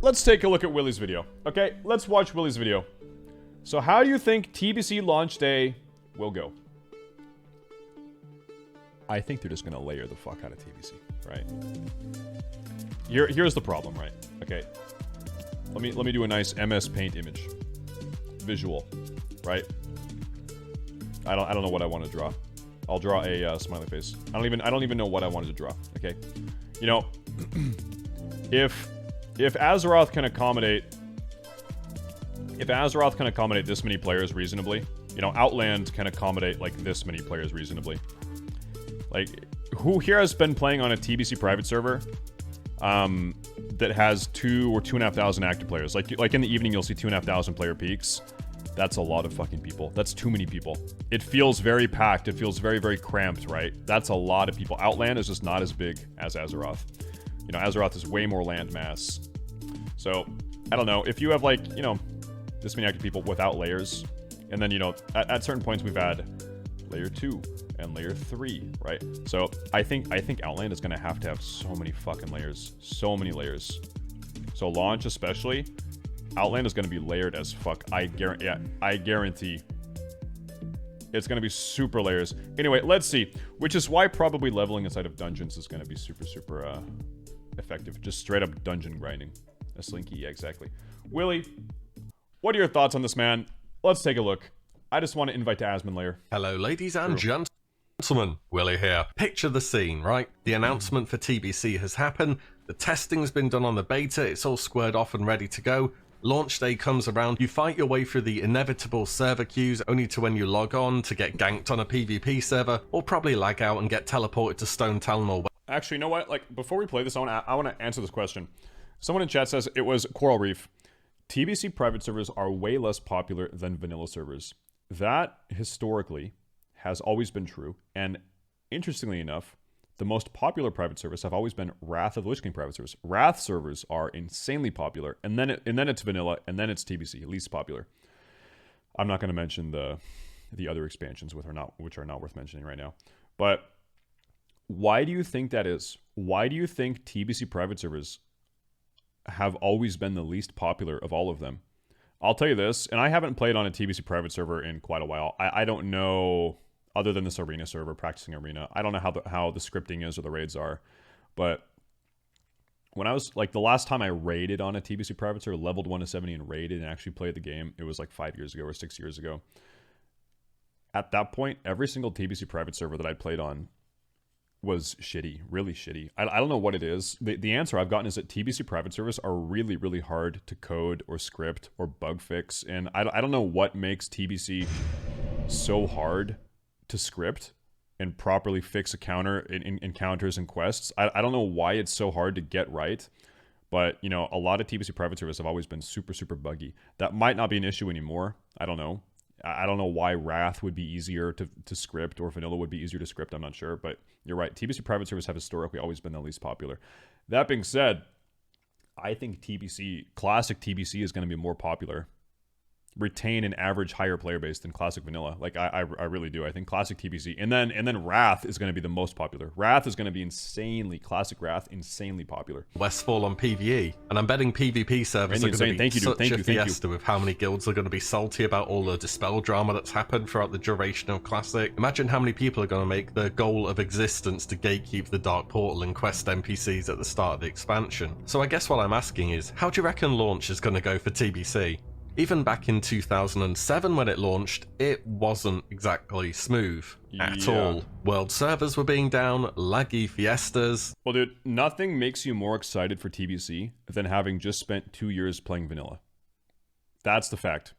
let's take a look at Willie's video. Okay, let's watch Willie's video. So how do you think TBC launch day will go? I think they're just gonna layer the fuck out of TBC, right? Here's the problem, right? Okay. Let me do a nice MS Paint image. Visual, right? I don't know what I want to draw. I'll draw a smiley face. I don't even know what I wanted to draw. Okay. You know, if Azeroth can accommodate this many players reasonably, you know, Outland can accommodate like this many players reasonably. Like, who here has been playing on a TBC private server that has 2,000 or 2,500 active players? Like in the evening you'll see 2,500 player peaks. That's a lot of fucking people. That's too many people. It feels very packed. It feels very, very cramped, right? That's a lot of people. Outland is just not as big as Azeroth. You know, Azeroth is way more land mass. So, I don't know. If you have, like, you know, this many active people without layers, and then, you know, at certain points we've had layer 2 and layer 3, right? So, I think Outland is going to have so many fucking layers. So many layers. So, launch especially, Outland is going to be layered as fuck. I guarantee. It's going to be super layers. Anyway, let's see. Which is why probably leveling inside of dungeons is going to be super, super effective. Just straight up dungeon grinding. A slinky, yeah, exactly. Willie, what are your thoughts on this, man? Let's take a look. I just want to invite to Asmon layer. Hello, ladies and gentlemen. Willie here. Picture the scene, right? The announcement for TBC has happened. The testing's been done on the beta. It's all squared off and ready to go. Launch day comes around, you fight your way through the inevitable server queues, only to when you log on to get ganked on a PvP server, or probably lag out and get teleported to Stone Talon or... Actually, you know what? Like, before we play this, I want to answer this question. Someone in chat says it was Coral Reef. TBC private servers are way less popular than vanilla servers. That, historically, has always been true, and interestingly enough, the most popular private servers have always been Wrath of the Lich King private servers. Wrath servers are insanely popular, and then it's vanilla, and then it's TBC, least popular. I'm not going to mention the other expansions which are not worth mentioning right now. But why do you think that is? Why do you think TBC private servers have always been the least popular of all of them? I'll tell you this, and I haven't played on a TBC private server in quite a while. I don't know. Other than this arena server, practicing arena, I don't know how the scripting is or the raids are, but when I was, like, the last time I raided on a TBC private server, leveled 1 to 70 and raided and actually played the game, it was like 5 years ago or 6 years ago. At that point, every single TBC private server that I played on was shitty, really shitty. I don't know what it is. The answer I've gotten is that TBC private servers are really, really hard to code or script or bug fix, and I don't know what makes TBC so hard to script and properly fix a counter in encounters and quests. I don't know why it's so hard to get right, but, you know, a lot of TBC private servers have always been super, super buggy. That might not be an issue anymore. I don't know. I don't know why Wrath would be easier to script or Vanilla would be easier to script. I'm not sure, but you're right. TBC private servers have historically always been the least popular. That being said, I think Classic TBC is going to be more popular, retain an average higher player base than Classic Vanilla. Like, I really do. I think Classic TBC and then Wrath is going to be the most popular. Wrath is going to be Classic Wrath, insanely popular. Westfall on PvE, and I'm betting PvP servers are going to be such a fiesta with how many guilds are going to be salty about all the Dispel drama that's happened throughout the duration of Classic. Imagine how many people are going to make the goal of existence to gatekeep the Dark Portal and quest NPCs at the start of the expansion. So I guess what I'm asking is, how do you reckon launch is going to go for TBC? Even back in 2007 when it launched, it wasn't exactly smooth at all. World servers were being down, laggy fiestas. Well, dude, nothing makes you more excited for TBC than having just spent 2 years playing vanilla. That's the fact.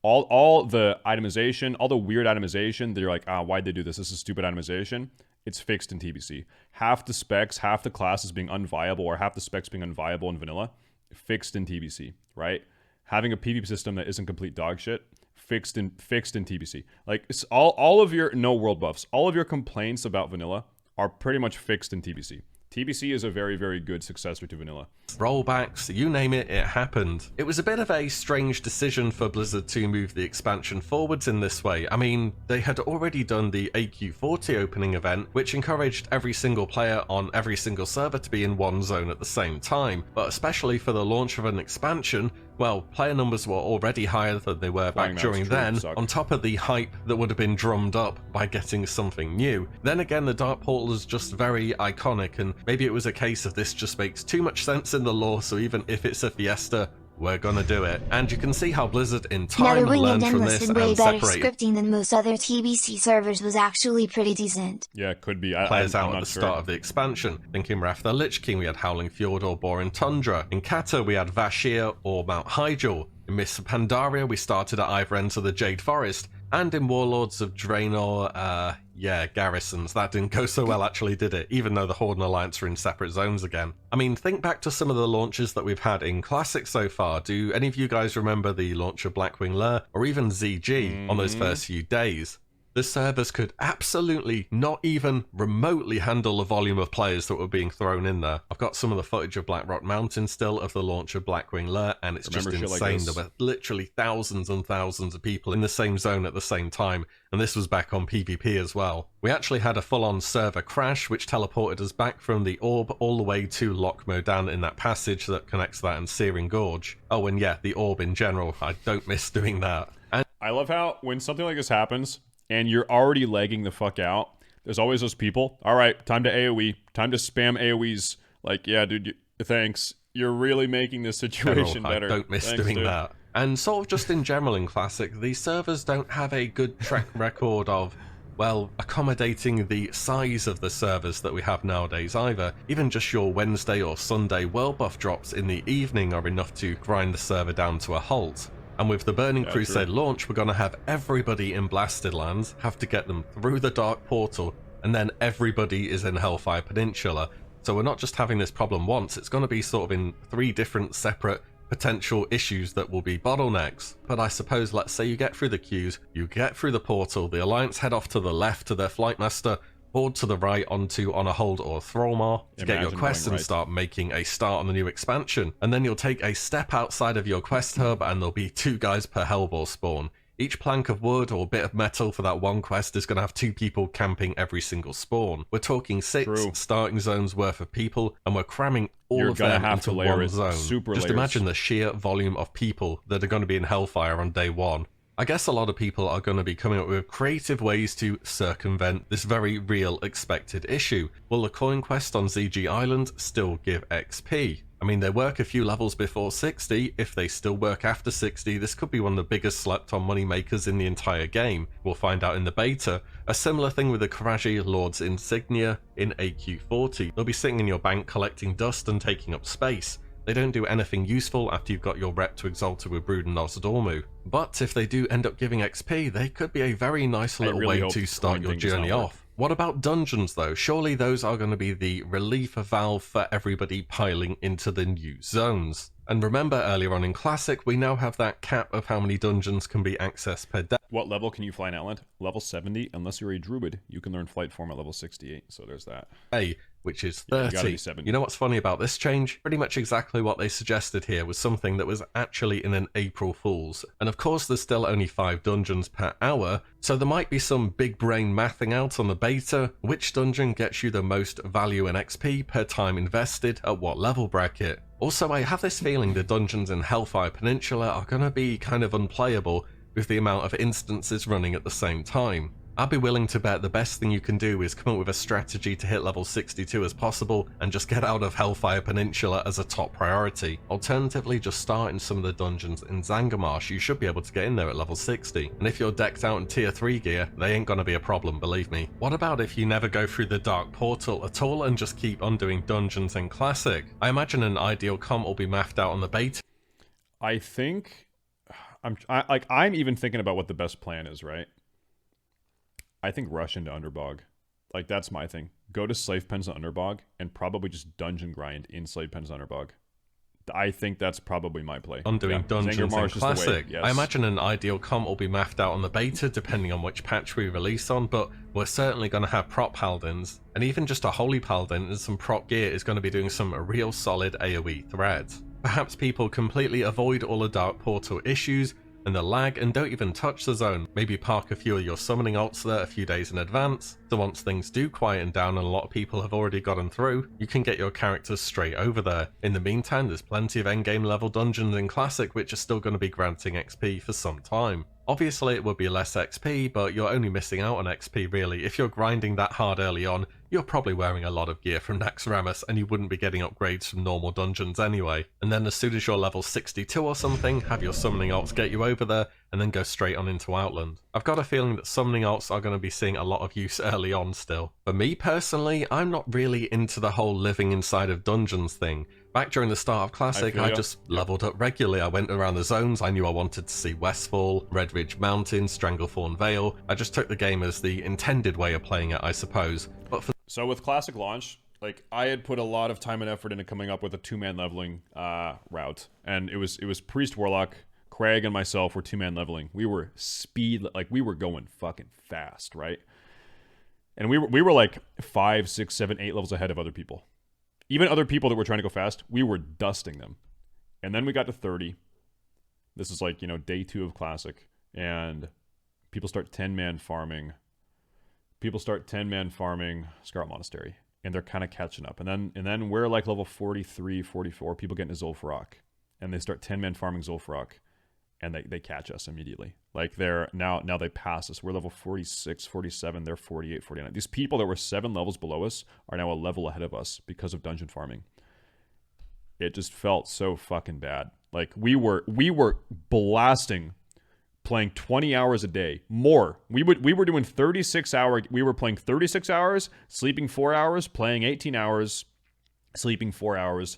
All the itemization, all the weird itemization, they're like, why'd they do this? This is stupid itemization. It's fixed in TBC. Half the specs, half the classes being unviable, or half the specs being unviable in vanilla, fixed in TBC, right? Having a PvP system that isn't complete dog shit, fixed in TBC. Like, it's all of your world buffs, all of your complaints about vanilla are pretty much fixed in TBC. TBC is a very, very good successor to vanilla. Rollbacks, you name it, it happened. It was a bit of a strange decision for Blizzard to move the expansion forwards in this way. I mean, they had already done the AQ40 opening event, which encouraged every single player on every single server to be in one zone at the same time, but especially for the launch of an expansion, well, player numbers were already higher than they were back during then, on top of the hype that would have been drummed up by getting something new. Then again, the Dark Portal is just very iconic, and maybe it was a case of this just makes too much sense in the lore, so even if it's a fiesta, we're gonna do it. And you can see how Blizzard in time learned from this and way better separated. Scripting than most other TBC servers was actually pretty decent. Yeah, it could be. Players I'm out at the start of the expansion. Think in Wrath of the Lich King we had Howling Fjord or Borin Tundra. In Kata we had Vashir or Mount Hyjal. In Mists of Pandaria we started at either ends of the Jade Forest. And in Warlords of Draenor, yeah, garrisons. That didn't go so well actually, did it? Even though the Horde and Alliance are in separate zones again. I mean, think back to some of the launches that we've had in Classic so far. Do any of you guys remember the launch of Blackwing Lure or even ZG on those first few days? The servers could absolutely not even remotely handle the volume of players that were being thrown in there. I've got some of the footage of Blackrock Mountain still of the launch of Blackwing Lure, and it's just insane. There were literally thousands and thousands of people in the same zone at the same time, and this was back on PvP as well. We actually had a full-on server crash, which teleported us back from the Orb all the way to Loch Modan in that passage that connects that and Searing Gorge. Oh, and yeah, the Orb in general. I don't miss doing that. And I love how when something like this happens, and you're already lagging the fuck out, there's always those people, all right, time to AoE, time to spam AoEs. Like, yeah, dude, thanks. You're really making this situation better. I don't miss doing that. And sort of just in general in Classic, these servers don't have a good track record of, well, accommodating the size of the servers that we have nowadays either. Even just your Wednesday or Sunday world buff drops in the evening are enough to grind the server down to a halt. And with the Burning Crusade launch, we're going to have everybody in Blasted Lands have to get them through the Dark Portal, and then everybody is in Hellfire Peninsula. So we're not just having this problem once, it's going to be sort of in 3 different separate potential issues that will be bottlenecks. But I suppose, let's say you get through the queues, you get through the portal, the Alliance head off to the left to their Flightmaster, Horde to the right onto On a Hold or Thrallmar to get your quest and start making a start on the new expansion. And then you'll take a step outside of your quest hub and there'll be 2 guys per Hellboar spawn. Each plank of wood or bit of metal for that one quest is going to have 2 people camping every single spawn. We're talking 6 starting zones worth of people, and we're cramming all of them into one zone. Just imagine the sheer volume of people that are going to be in Hellfire on day 1. I guess a lot of people are going to be coming up with creative ways to circumvent this very real expected issue. Will the coin quest on ZG Island still give XP? I mean, they work a few levels before 60. If they still work after 60, this could be one of the biggest slept on money makers in the entire game. We'll find out in the beta. A similar thing with the Karaji Lord's Insignia in AQ40. They'll be sitting in your bank collecting dust and taking up space. They don't do anything useful after you've got your rep to Exalted with Brood and Nosdormu. But if they do end up giving XP, they could be a very nice little way to start your journey off. What about dungeons though? Surely those are going to be the relief valve for everybody piling into the new zones. And remember earlier on in Classic, we now have that cap of how many dungeons can be accessed per day. What level can you fly in Outland? Level 70. Unless you're a druid, you can learn flight form at level 68. So there's that. Which is 30. You know what's funny about this change? Pretty much exactly what they suggested here was something that was actually in an April Fool's. And of course there's still only 5 dungeons per hour, so there might be some big brain mathing out on the beta. Which dungeon gets you the most value in XP per time invested at what level bracket? Also, I have this feeling the dungeons in Hellfire Peninsula are going to be kind of unplayable with the amount of instances running at the same time. I'd be willing to bet the best thing you can do is come up with a strategy to hit level 62 as possible and just get out of Hellfire Peninsula as a top priority. Alternatively, just start in some of the dungeons in Zangarmarsh. You should be able to get in there at level 60. And if you're decked out in tier 3 gear, they ain't gonna be a problem, believe me. What about if you never go through the Dark Portal at all and just keep on doing dungeons in Classic? I imagine an ideal comp will be mathed out on the beta. I think I'm even thinking about what the best plan is, right? I think rush into Underbog. Like, that's my thing. Go to Slave Pens and Underbog and probably just dungeon grind in Slave Pens and Underbog. I think that's probably my play. On doing dungeons in Classic. Yes. I imagine an ideal comp will be mathed out on the beta, depending on which patch we release on, but we're certainly going to have prop paladins, and even just a holy paladin and some prop gear is going to be doing some real solid AoE threads. Perhaps people completely avoid all the Dark Portal issues and the lag and don't even touch the zone. Maybe park a few of your summoning alts there a few days in advance, so once things do quieten down and a lot of people have already gotten through, you can get your characters straight over there. In the meantime, there's plenty of endgame level dungeons in Classic which are still going to be granting XP for some time. Obviously it would be less XP, but you're only missing out on XP really. If you're grinding that hard early on, you're probably wearing a lot of gear from Naxxramas and you wouldn't be getting upgrades from normal dungeons anyway. And then as soon as you're level 62 or something, have your summoning alts get you over there and then go straight on into Outland. I've got a feeling that summoning alts are going to be seeing a lot of use early on still. For me personally, I'm not really into the whole living inside of dungeons thing. Back during the start of Classic, I just leveled up regularly. I went around the zones. I knew I wanted to see Westfall, Red Ridge Mountain, Stranglethorn Vale. I just took the game as the intended way of playing it, I suppose. But so with Classic launch, like I had put a lot of time and effort into coming up with a 2-man leveling route, and it was Priest Warlock. Craig and myself were 2-man leveling. We were we were going fucking fast, right? And we were like 5, 6, 7, 8 levels ahead of other people. Even other people that were trying to go fast, we were dusting them. And then we got to 30. This is like, day 2 of Classic. And people start 10-man farming. Scarlet Monastery. And they're kind of catching up. And then we're like level 43, 44. People get into Zul'Farrak. And they start 10-man farming Zul'Farrak. And they catch us immediately. Like they're now they pass us. We're level 46, 47, they're 48, 49. These people that were 7 levels below us are now a level ahead of us because of dungeon farming. It just felt so fucking bad. Like we were blasting, playing 20 hours a day. More. We were doing 36 hour, we were playing 36 hours, sleeping 4 hours, playing 18 hours, sleeping 4 hours.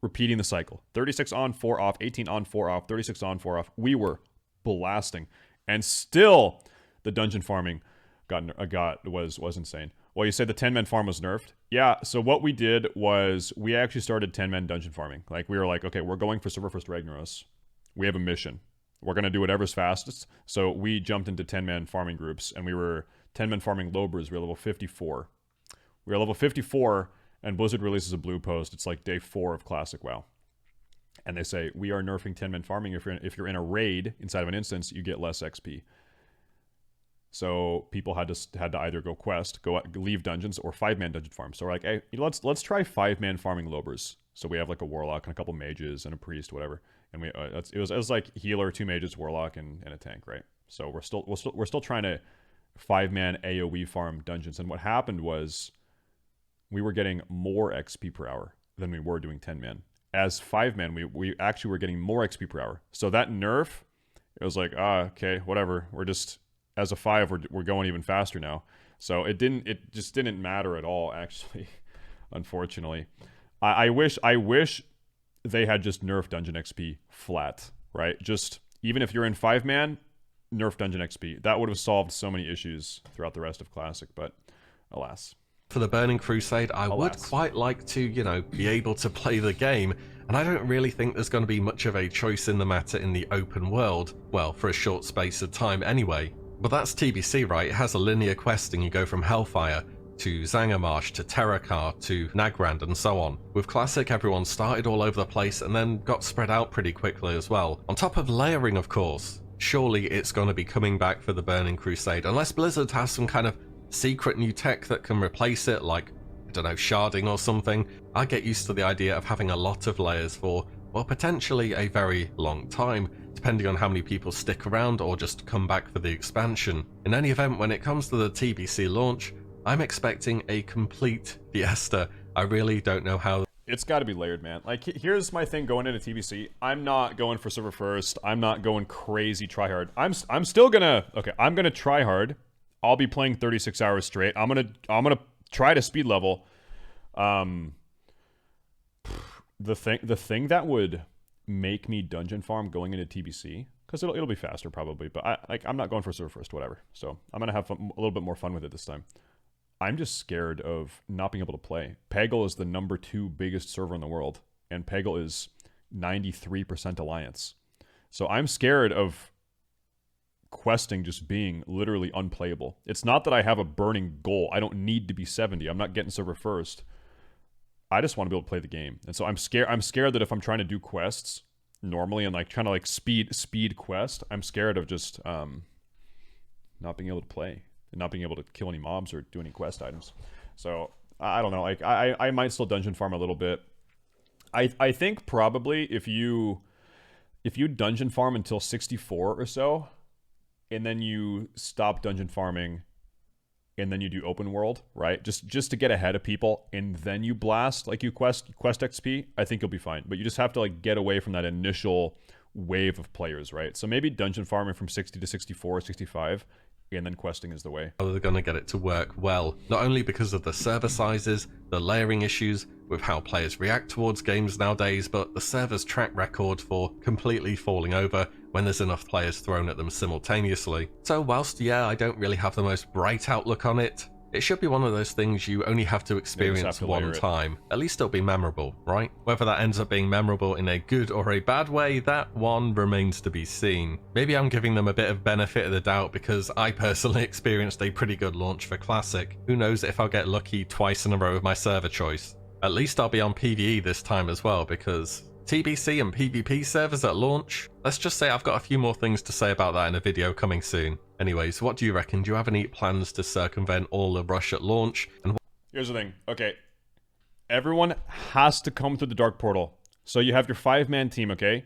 Repeating the cycle. 36 on, 4 off, 18 on, 4 off, 36 on, 4 off. We were blasting. And still the dungeon farming was insane. Well, you said the 10-man farm was nerfed. Yeah, so what we did was we actually started 10-man dungeon farming. Like we were like, okay, we're going for Server First Ragnaros. We have a mission. We're going to do whatever's fastest. So we jumped into 10-man farming groups, and we were 10-man farming Lobers. We were level 54. We were level 54. And Blizzard releases a blue post. It's like day 4 of Classic WoW. And they say, we are nerfing 10-man farming. If you're in a raid inside of an instance, you get less XP. So people had to either go quest, leave dungeons, or 5-man dungeon farm. So we're like, hey, let's try 5-man farming Lobers. So we have like a Warlock and a couple mages and a Priest, whatever. And it was like healer, 2 mages, Warlock, and a tank, right? So we're still trying to 5-man AoE farm dungeons. And what happened was, we were getting more XP per hour than we were doing 10-man. As 5-man, we actually were getting more XP per hour. So that nerf, it was like, okay, whatever. We're just, as a 5, we're going even faster now. So it just didn't matter at all, actually, unfortunately. I wish they had just nerfed dungeon XP flat, right? Just, even if you're in 5-man, nerf dungeon XP. That would have solved so many issues throughout the rest of Classic, but alas. For the Burning Crusade, I would quite like to, be able to play the game, and I don't really think there's going to be much of a choice in the matter in the open world, well, for a short space of time anyway. But that's TBC, right? It has a linear questing. You go from Hellfire to Zangarmarsh to Terakar to Nagrand and so on. With Classic, everyone started all over the place and then got spread out pretty quickly as well. On top of layering, of course. Surely it's going to be coming back for the Burning Crusade, unless Blizzard has some kind of secret new tech that can replace it, like, I don't know, sharding or something. I get used to the idea of having a lot of layers for, well, potentially a very long time, depending on how many people stick around or just come back for the expansion. In any event, when it comes to the TBC launch, I'm expecting a complete fiesta. I really don't know how. It's got to be layered, man. Like, here's my thing going into TBC. I'm not going for server first. I'm not going crazy tryhard. I'm still gonna, okay, I'm gonna try hard. I'll be playing 36 hours straight. I'm gonna try to speed level. The thing that would make me dungeon farm going into TBC, because it'll be faster probably, but I'm not going for server first, whatever. So I'm gonna have a little bit more fun with it this time. I'm just scared of not being able to play. Peggle is the #2 biggest server in the world, and Peggle is 93% alliance. So I'm scared of questing just being literally unplayable. It's not that I have a burning goal. I don't need to be 70. I'm not getting server first. I just want to be able to play the game. And so I'm scared that if I'm trying to do quests normally and like trying to like speed quest, I'm scared of just not being able to play and not being able to kill any mobs or do any quest items. So I don't know. Like I might still dungeon farm a little bit. I think probably if you dungeon farm until 64 or so, and then you stop dungeon farming, and then you do open world, right? Just to get ahead of people, and then you blast, like you quest XP, I think you'll be fine. But you just have to like get away from that initial wave of players, right? So maybe dungeon farming from 60 to 64, 65, and then questing is the way. They're going to get it to work well, not only because of the server sizes, the layering issues with how players react towards games nowadays, but the server's track record for completely falling over when there's enough players thrown at them simultaneously. So whilst, yeah, I don't really have the most bright outlook on it, it should be one of those things you only have to experience one time. At least it'll be memorable, right? Whether that ends up being memorable in a good or a bad way, that one remains to be seen. Maybe I'm giving them a bit of benefit of the doubt because I personally experienced a pretty good launch for Classic. Who knows if I'll get lucky twice in a row with my server choice. At least I'll be on PvE this time as well, because TBC and PvP servers at launch, let's just say I've got a few more things to say about that in a video coming soon. Anyways, what do you reckon? Do you have any plans to circumvent all the rush at launch? And here's the thing. Okay. Everyone has to come through the Dark Portal. So you have your 5-man team, okay?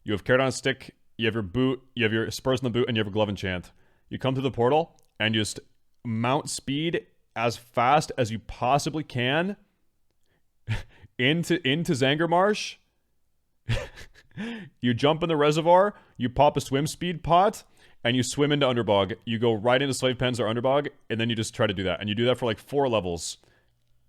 You have Carrot on a Stick, you have your boot, you have your Spurs in the boot, and you have your Glove Enchant. You come through the portal, and you just mount speed as fast as you possibly can into Zangarmarsh. You jump in the reservoir, you pop a swim speed pot, and you swim into Underbog. You go right into Slave Pens or Underbog, and then you just try to do that. And you do that for like 4 levels.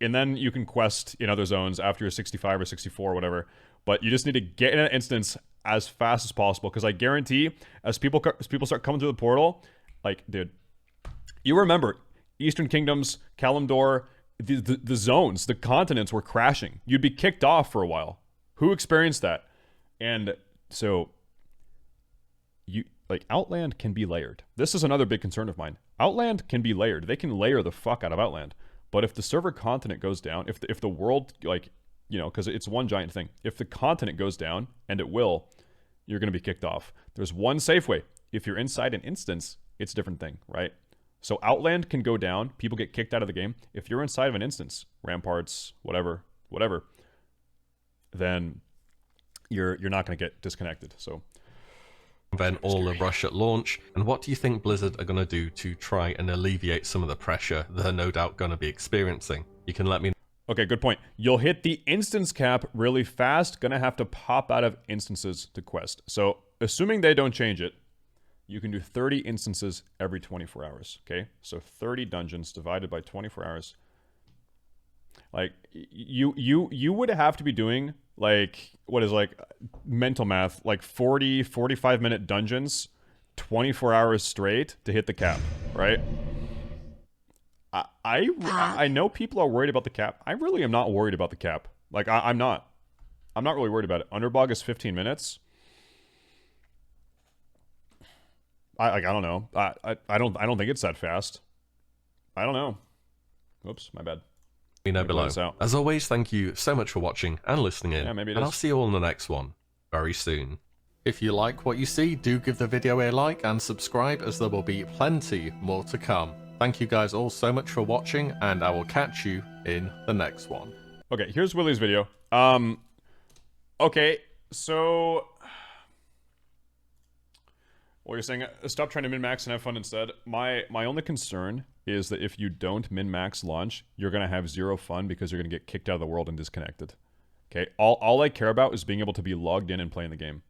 And then you can quest in other zones after you're 65 or 64 or whatever. But you just need to get in an instance as fast as possible. Because I guarantee, as people start coming through the portal, like, dude, you remember, Eastern Kingdoms, Kalimdor, the zones, the continents were crashing. You'd be kicked off for a while. Who experienced that? And so, like, Outland can be layered. This is another big concern of mine. Outland can be layered. They can layer the fuck out of Outland. But if the server continent goes down, if the world, like, you know, because it's one giant thing. If the continent goes down, and it will, you're going to be kicked off. There's one safe way. If you're inside an instance, it's a different thing, right? So Outland can go down. People get kicked out of the game. If you're inside of an instance, ramparts, whatever, then you're not going to get disconnected. So then all the rush at launch. And what do you think Blizzard are going to do to try and alleviate some of the pressure they're no doubt going to be experiencing? You can let me know. Okay, good point. You'll hit the instance cap really fast. Gonna have to pop out of instances to quest. So assuming they don't change it, you can do 30 instances every 24 hours. Okay, so 30 dungeons divided by 24 hours. Like you would have to be doing like what is like mental math, like 45 minute dungeons, 24 hours straight to hit the cap, right? I know people are worried about the cap. I really am not worried about the cap. Like I'm not really worried about it. Underbog is 15 minutes. I don't know. I don't think it's that fast. I don't know. Oops, my bad. Let me know below. As always, thank you so much for watching and listening in. Yeah, maybe it and is. I'll see you all in the next one very soon. If you like what you see, do give the video a like and subscribe, as there will be plenty more to come. Thank you guys all so much for watching, and I will catch you in the next one. Okay, here's Willie's video. Okay, so well, you're saying stop trying to min-max and have fun instead. My only concern is that if you don't min-max launch, you're going to have 0 fun because you're going to get kicked out of the world and disconnected. Okay, all I care about is being able to be logged in and playing the game.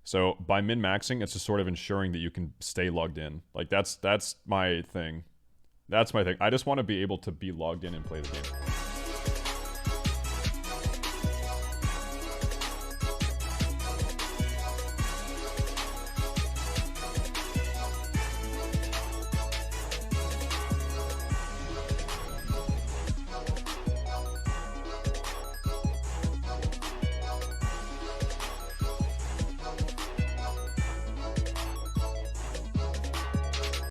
So by min-maxing, it's just sort of ensuring that you can stay logged in. Like that's my thing. That's my thing. I just want to be able to be logged in and play the game.